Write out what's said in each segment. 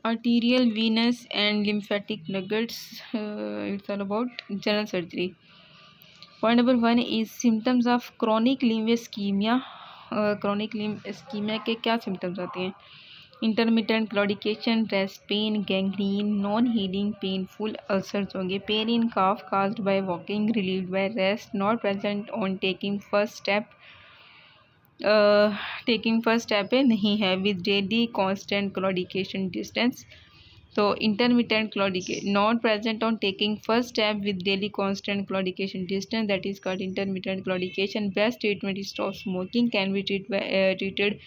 arterial, venous and lymphatic nuggets. It's all about general surgery. Point number 1 is symptoms of chronic limb ischemia. Chronic limb ischemia के क्या symptoms आते हैं? Intermittent claudication, rest pain, gangrene, non-healing, painful ulcers होंगे. Pain in calf caused by walking, relieved by rest, not present on taking first step. Taking first step पे नहीं है. With daily constant claudication distance. तो intermittent claudication not present on taking first step with daily constant claudication distance, that is called intermittent claudication. Best treatment is stop smoking. Can be treated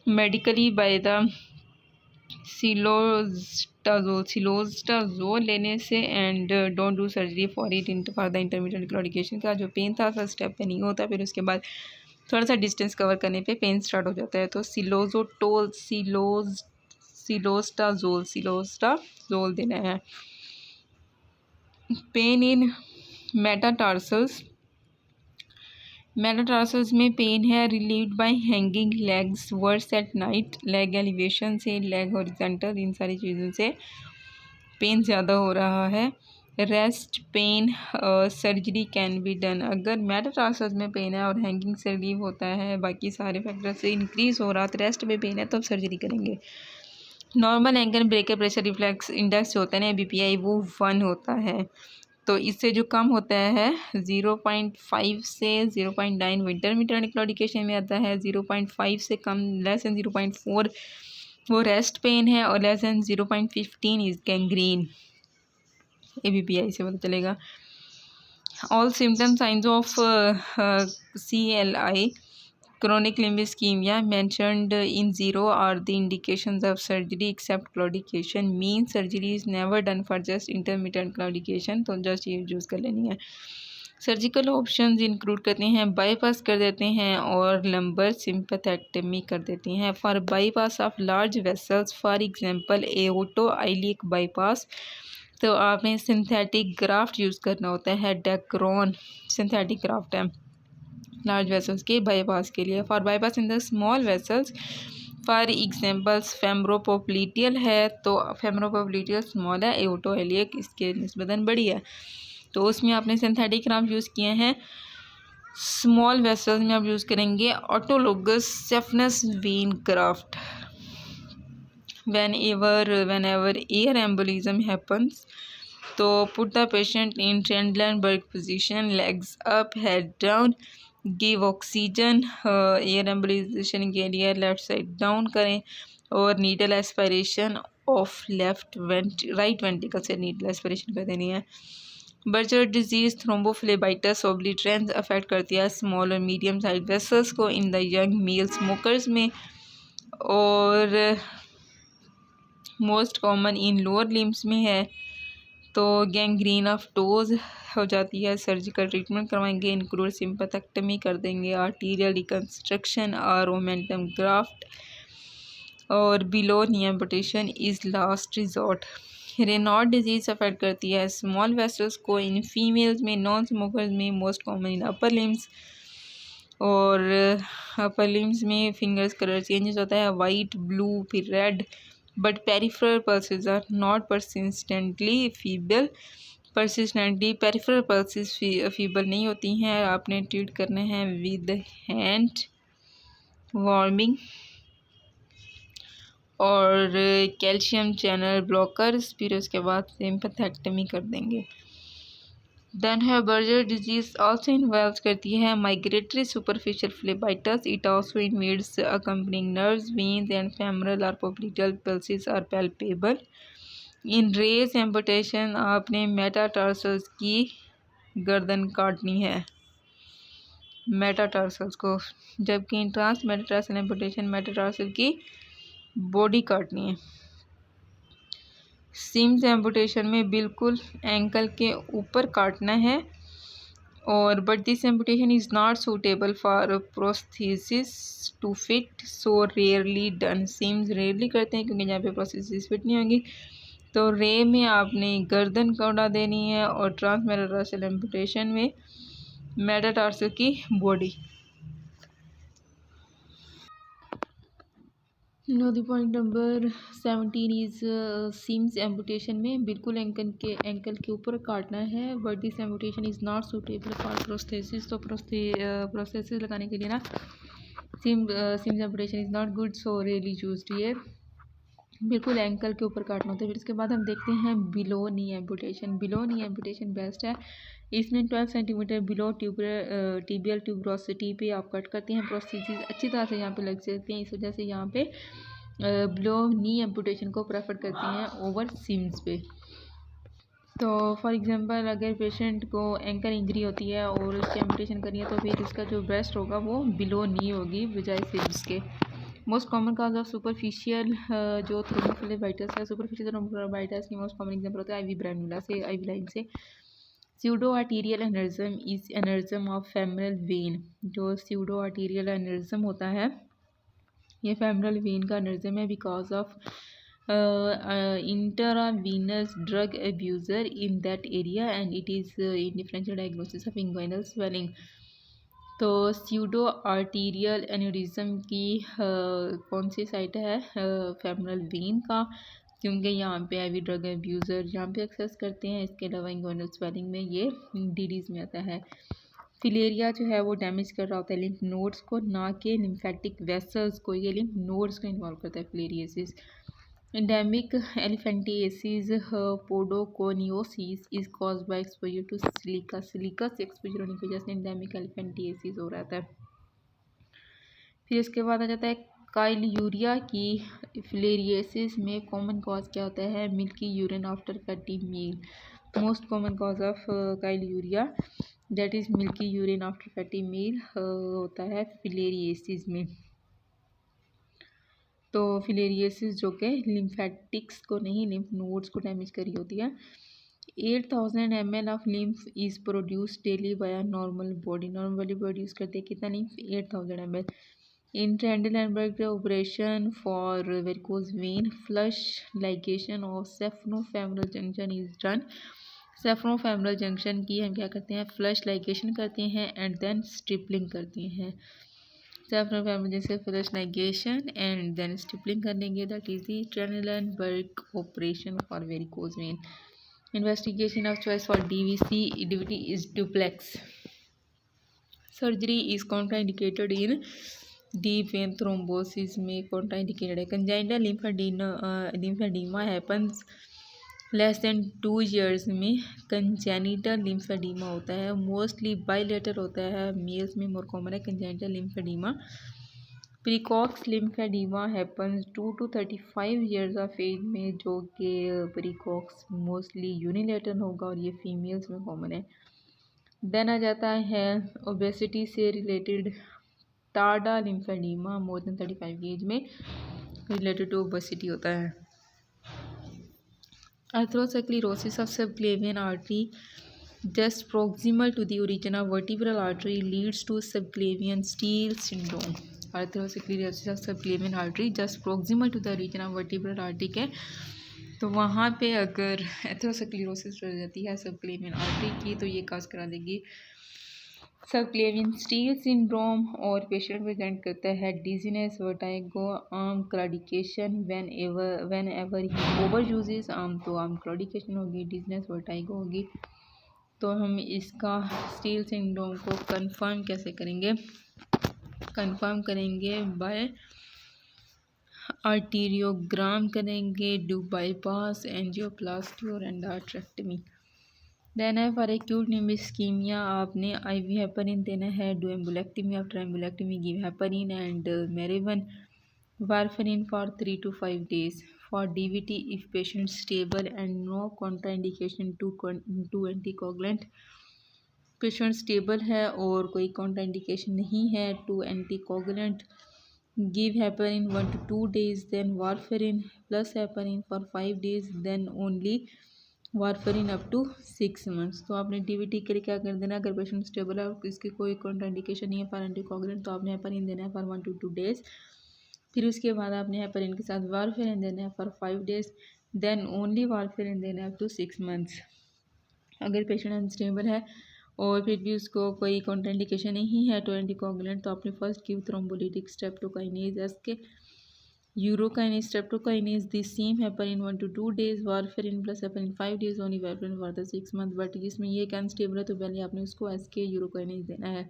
medically by the cilostazol लेने से. And don't do surgery for the intermittent claudication. का जो pen था first step पे नहीं होता, फिर उसके बाद थोड़ा सा डिस्टेंस कवर करने पे पेन स्टार्ट हो जाता है. तो सिलोस्टाजोल देना है. Pain in metatarsals. मेटाटार्सल्स में पेन है. Relieved by hanging legs, worse at night. Leg elevation से, लेग हॉरिजॉन्टल, इन सारी चीज़ों से पेन ज़्यादा हो रहा है. Rest pain, surgery can be done. अगर मेटाटार्सल्स में पेन है और हैंगिंग से रिलीव होता है, बाकी सारे फैक्टर से इंक्रीज हो रहा, तो रेस्ट में पेन है तो अब सर्जरी करेंगे. Normal ankle breaker pressure reflex index जो होता है ना BPI, वो 1 होता है. तो इससे जो कम होता है 0.5 से 0.9 इंटरमिटेंट क्लॉडिकेशन में आता है. 0.5 से कम लेस देन 0.4 वो रेस्ट पेन है, और less than 0.15 is gangrene. ABPI से पता चलेगा. All symptom science of CLI chronic limb ischemia mentioned in 0 are the indications of surgery except claudication. Means surgery is never done for just intermittent claudication. तो just ये use कर लेनी है. Surgical options include करते हैं bypass कर देते हैं और लंबर सिंपैथेक्टमी कर देते हैं. For bypass of large vessels, for example aorto iliac bypass, तो आपने सिंथेटिक ग्राफ्ट यूज़ करना होता है. डेक्रॉन सिंथेटिक ग्राफ्ट है लार्ज वेसल्स के बाईपास के लिए. For bypass in the small vessels, for examples femoropopliteal है, तो फेमरोपोप्लीटियल स्मॉल है, एओर्टो आइलिक इसके निस्बतन बड़ी है, तो उसमें आपने सिंथेटिक ग्राफ्ट यूज़ किए हैं. स्मॉल वेसल्स में आप यूज़ करेंगे autologous saphenous vein graft. whenever air embolism happens, तो put the patient in Trendelenburg position, legs up, head down, give oxygen. Air embolisation के लिए लेफ्ट साइड डाउन करें, और needle aspiration of right ventricle से needle aspiration कर देनी है. Berger disease thrombophlebitis ओब्लिटरेंस affect करती है स्मॉल और मीडियम साइज वेसल्स को in the young mail smokers में, और मोस्ट कॉमन इन लोअर लिम्स में है. तो गैंग्रीन ऑफ टोज हो जाती है. सर्जिकल ट्रीटमेंट करवाएंगे, इंक्लूड सिंपैथेक्टमी कर देंगे, आर्टीरियल रिकन्स्ट्रक्शन और ओमेंटम ग्राफ्ट, और below knee amputation is last resort. Raynaud disease affect करती है स्मॉल वेसल्स को इन फीमेल्स में, नॉन स्मोकर्स में, most common in upper limbs. और अपर लिम्स में फिंगर्स कलर चेंजेस होता है, वाइट, ब्लू, फिर red. But peripheral pulses are not persistently peripheral pulses feeble नहीं होती हैं. आपने ट्रीट करने हैं विद हैंड वार्मिंग और कैल्शियम चैनल ब्लॉकर्स, फिर उसके बाद सिंपैथेक्टमी कर देंगे. देन है बर्जर डिजीज ऑल्सो इन्वॉल्व करती है migratory superficial phlebitis. It also invades accompanying nerves, veins and femoral और popliteal pulses are palpable. In ray amputation आपने मेटाटार्सल्स की गर्दन काटनी है, मेटाटार्सल्स को, जबकि in trance metatarsal amputation metatarsal की बॉडी काटनी है. सिम्स एम्पुटेशन में बिल्कुल एंकल के ऊपर काटना है, और but this amputation is not suitable for prosthesis to fit, so rarely done. Syme's rarely करते हैं क्योंकि यहाँ पे प्रोस्थेसिस फिट नहीं होंगी. तो रे में आपने गर्दन का उड़ा देनी है, और ट्रांस मेटाटार्सल एम्पुटेशन में मेटाटार्सल की body. Know the point number 17 is seems amputation में बिल्कुल एंकल के ऊपर काटना है, but this amputation is not suitable for prosthesis. तो प्रोस्थेसिस लगाने के लिए ना seems amputation is not good, so really used ये बिल्कुल एंकल के ऊपर काटना होता है। फिर इसके बाद हम देखते हैं below knee amputation. Below knee amputation best है। इसमें 12 सेंटीमीटर बिलो टिबियल ट्यूबरोसिटी पे आप कट करते हैं। प्रोस्थेसिस अच्छी तरह से यहाँ पे लग सकते हैं, इस वजह से यहाँ पे बिलो नी एम्पुटेशन को प्रेफर करते हैं ओवर सीम्स पे। तो फॉर एग्जांपल अगर पेशेंट को एंकल इंजरी होती है और उसकी एम्पुटेशन करनी है, तो फिर इसका जो बेस्ट होगा वो बिलो नी होगी बजाय सीम्स के। Most common cause of superficial जो थ्रोम्बोफ्लेबाइटिस है, सुपरफिशियल थ्रोम्बोफ्लेबाइटिस की मोस्ट कॉमन एग्जांपल होता है आईवी ग्रैनुला से, आईवी लाइन से। Pseudo arterial aneurysm is aneurysm of femoral vein. जो स्यूडो आर्टीरियल एनर्जम होता है ये फेमरल वेन का एनर्जम है because of intravenous drug abuser in that area and it is in differential diagnosis of inguinal swelling. तो pseudo arterial aneurysm की कौन सी site है फेमरल वेन का, क्योंकि यहाँ पे हैवी ड्रग अब्यूज़र यहाँ पे एक्सेस करते हैं। इसके अलावा इंग्वाइनल स्वेलिंग में ये डीडीज में आता है। फिलेरिया जो है वो डैमेज कर रहा होता है लिम्फ नोड्स को, ना कि लिम्फेटिक वेसल्स को। ये लिम्फ नोड्स को इन्वॉल्व करता है filariasis. Endemic elephantiasis podoconiosis is caused by exposure to silica. Silica से एक्सपोजर होने की वजह से एंडेमिक एलिफेंटिएसिस हो रहा था। फिर इसके बाद आ जाता है काइल्यूरिया की फिलेरियसिस में कॉमन कॉज क्या होता है, milky urine after fatty meal. Most common cause of chyluria that is milky urine after fatty meal होता है फिलेरियसिस में। तो फिलेरियसिस जो कि लिम्फेटिक्स को नहीं लिम्फ नोड्स को डैमेज करी होती है। 8000 ml of lymph is produce daily by normal body. Normally produce करते हैं कितना lymph, 8000 ml। In Trendelenburg operation for varicose vein flush ligation और saphenofemoral junction is done. Saphenofemoral junction की हम क्या करते हैं, फ्लश लाइगेशन करते हैं एंड देन स्ट्रिपलिंग करते हैं। सेफ्रोफेमरल जैसे flush ligation and then stripping कर लेंगे, that is the Trendelenburg operation for varicose vein. Investigation of choice for DVT is duplex. Surgery is contraindicated in deep vein thrombosis में contraindicated है। Congenital lymphedema happens less than 2 years में congenital lymphedema होता है, mostly bilateral होता है, males में more common है congenital lymphedema. Praecox lymphedema happens 2 to 35 years of age में, जो कि प्रीकॉक्स मोस्टली यूनिलेटरल होगा और ये फीमेल्स में कॉमन है। देन आ जाता है ओबेसिटी से रिलेटेड टार्डा लिम्फेडीमा, मोर देन 35 की एज में रिलेटेड टू ओबेसिटी होता है। Atherosclerosis of subclavian artery just proximal to the origin of vertebral artery leads to subclavian steal syndrome. Atherosclerosis of subclavian artery just proximal to the origin of vertebral artery के, तो वहाँ पे अगर atherosclerosis हो जाती है सबक्लेवियन आर्टरी की, तो ये काज करा देगी सबक्लेवियन स्टील सिंड्रोम। और पेशेंट प्रेजेंट करता है dizziness, vertigo, arm claudication. When ever he over uses arm, तो आर्म क्लॉडिकेशन होगी, डिजीनेस वर्टाइगो होगी। तो हम इसका स्टील सिंड्रोम को कंफर्म कैसे करेंगे, कंफर्म करेंगे बाय आर्टीरियोग्राम करेंगे, डू बाईपास, एंजियोप्लास्टी और एंडार्ट्रेक्टमी। देन है फॉर एक्यूट नीमोनिक इस्कीमिया आपने आईवी हेपरिन देना है, do embolectomy, after embolectomy give heparin and Marevan warfarin for 3 to 5 days। For DVT if patient stable and no contraindication to anticoagulant, patient stable है और कोई contraindication नहीं है to anticoagulant, give heparin 1 to 2 days, then warfarin plus heparin for 5 days, then only warfarin up to 6 months। तो आपने DVT के लिए क्या कर देना, अगर पेशेंट स्टेबल है और इसकी कोई कॉन्ट्राइंडिकेशन नहीं है फॉर एंटीकोगुलेंट, तो आपने हेपारिन देना है फॉर 1 to 2 days। फिर उसके बाद आपने हेपारिन के साथ वारफेरिन देना है for 5 days, then only warfarin देना है अप टू 6 months। अगर पेशेंट अनस्टेबल है और फिर भी उसको कोई कॉन्ट्राइंडिकेशन नहीं है टू एंटीकोगुलेंट, तो आपने first give thrombolytic streptokinase S के Urokinase, streptokinase, the same happen in 1 to 2 days. Warfarin plus happen in 5 days. only warfarin for the 6 month. But जिसमें ये एक अनस्टेबल है तो पहले आपने उसको SK यूरोकाइनेज देना है.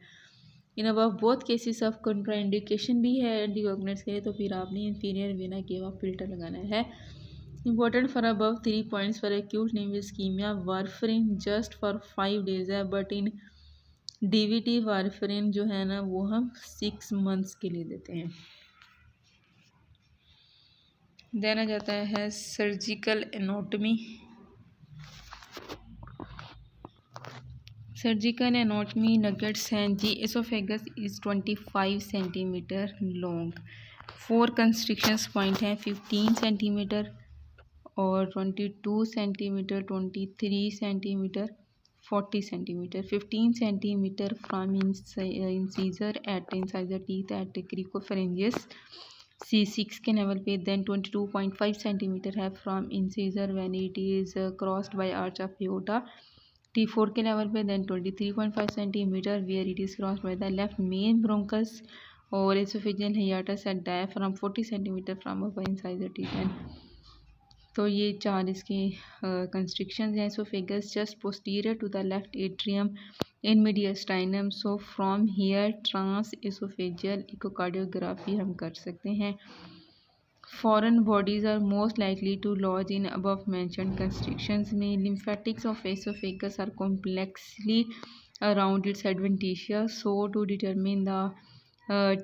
इन अब बोथ केसेस ऑफ कंट्राइंडिकेशन भी है एंटीकोगुलेंट्स के, तो फिर आपने इंफीरियर वेना के बाद फिल्टर लगाना है. Important for above 3 points for acute liver ischemia, warfarin just for 5 days है, बट इन DVT वारफरिन जो है ना वो हम 6 months के लिए देते हैं. देन आ जाता है surgical anatomy. Surgical anatomy nuggets हैं जी. Esophagus is 25 centimeter long. 4 constrictions point हैं, 15 सेंटीमीटर और 22 centimeter, 23 centimeter, 40 centimeter. 15 centimeter from incisor at incisor teeth at cricopharyngeus C6 के लेवल पे. देन 22.5 सेंटीमीटर है from incisor when it is crossed by arch of aorta T4 के level पे. Then 23.5 centimeter where it is crossed by the left main bronchus और esophageal hiatus at diaphragm 40 centimeter from upper incisor T10. तो ये 4 इसके constrictions हैं. Esophagus just posterior to the left atrium in mediastinum. So from here trans esophageal echocardiography हम कर सकते हैं. Foreign bodies are most likely to lodge in above mentioned constrictions में. Lymphatics of esophagus are complexly around its adventitia. So to determine the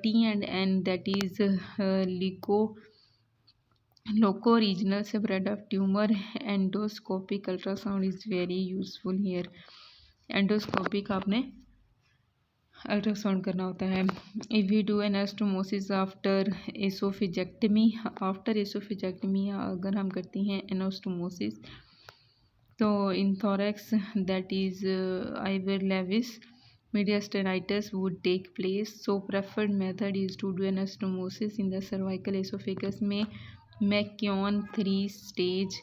T and N, that is loco regional spread of tumor, endoscopic ultrasound is very useful here. Endoscopic आपने ultrasound करना होता है. If we do anastomosis after esophagectomy, after esophagectomy अगर हम करते हैं anastomosis तो in thorax that is Ivor Lewis mediastinitis would take place. So preferred method is to do anastomosis in the cervical esophagus में McKeown 3-stage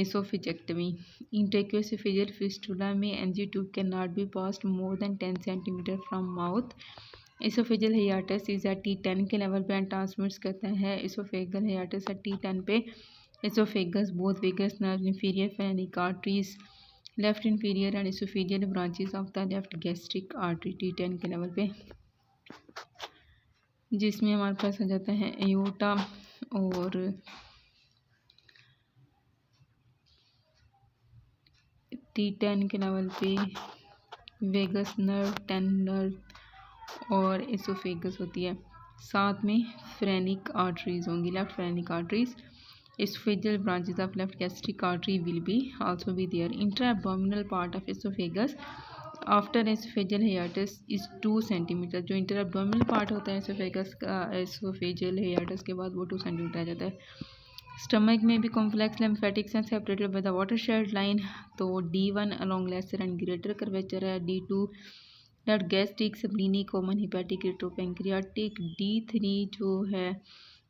esophagectomy. In tracheoesophageal fistula में NG tube cannot be passed more than 10 cm from mouth. esophageal hiatus is at T10 के level पे transmits करता है. esophageal hiatus at T10 पे esophagus both vagus nerves inferior phrenic arteries left inferior and oesophageal branches of the left gastric artery T10 के level पे, जिसमें हमारे पास आ जाता है एओर्टा और T10 के लेवल पे वेगस नर्व, 10 नर्व और एसोफेगस होती है. साथ में फ्रेनिक आर्टरीज होंगी, left phrenic arteries. esophageal branches of left gastric artery will be also be there. Intra-abdominal part of esophagus after esophageal hiatus is 2 cm. जो इंटर-abdominal part होता है esophagus का, esophageal hiatus के बाद वो 2 cm आ जाता है. स्टमक में भी कॉम्प्लेक्स लिम्फेटिक्स हैं separated by the watershed line. तो D1 along lesser and greater curvature है. D2 left gastric, splenic, common hepatic, retropancreatic. D3 जो है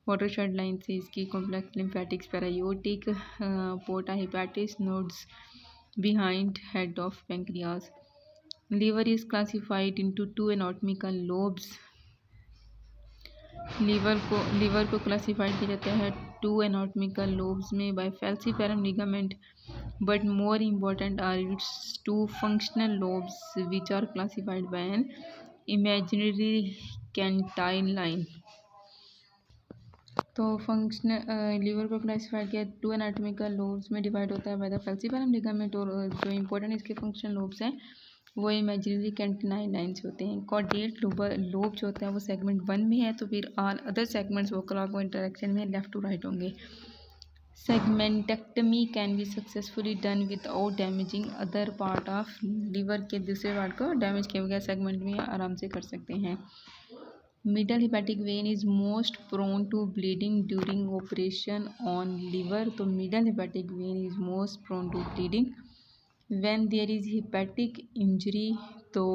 वाटरशेड लाइन से इसकी complex lymphatics, paraaortic, porta hepatis nodes behind head of pancreas. Liver is classified into 2 anatomical lobes. Liver को classified किया जाता है 2 anatomical lobes में by falciform ligament, but more important are its 2 functional lobes which are classified by an imaginary Cantlie line. तो functional liver को classified किया 2 anatomical lobes में divide होता है बाय द फैल्सीफेरम लिगामेंट. और जो इंपॉर्टेंट इसके फंक्शनल लोब्स हैं वो इमेजिनरी कैंटिनाइल लाइन्स होते हैं. कॉर्डेट लोब जो होता है वो सेगमेंट 1 में है, तो फिर ऑल अदर सेगमेंट्स वो क्लॉक इंटरेक्शन में लेफ्ट टू राइट होंगे. Segmentectomy can be successfully done without damaging other part of liver के दूसरे पार्ट को डैमेज किए बगैर सेगमेंट में आराम से कर सकते हैं. Middle hepatic vein is most prone to bleeding during operation on liver. तो middle hepatic vein is most prone to bleeding when there is hepatic injury. तो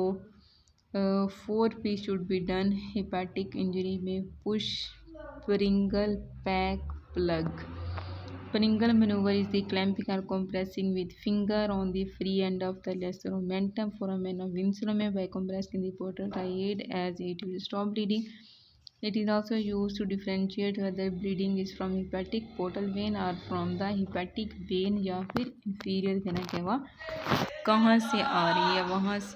4P should be done. Hepatic injury में push, Pringle, pack, plug. Pringle maneuver is the clamping or compressing with finger on the free end of the lesser omentum foramen of insulum by compressing the portal aid as it will stop bleeding. It is also use to differentiate whether bleeding is from hepatic portal vein और from the hepatic vein, या फिर inferior vena कहवा कहाँ से आ रही है, वहाँ से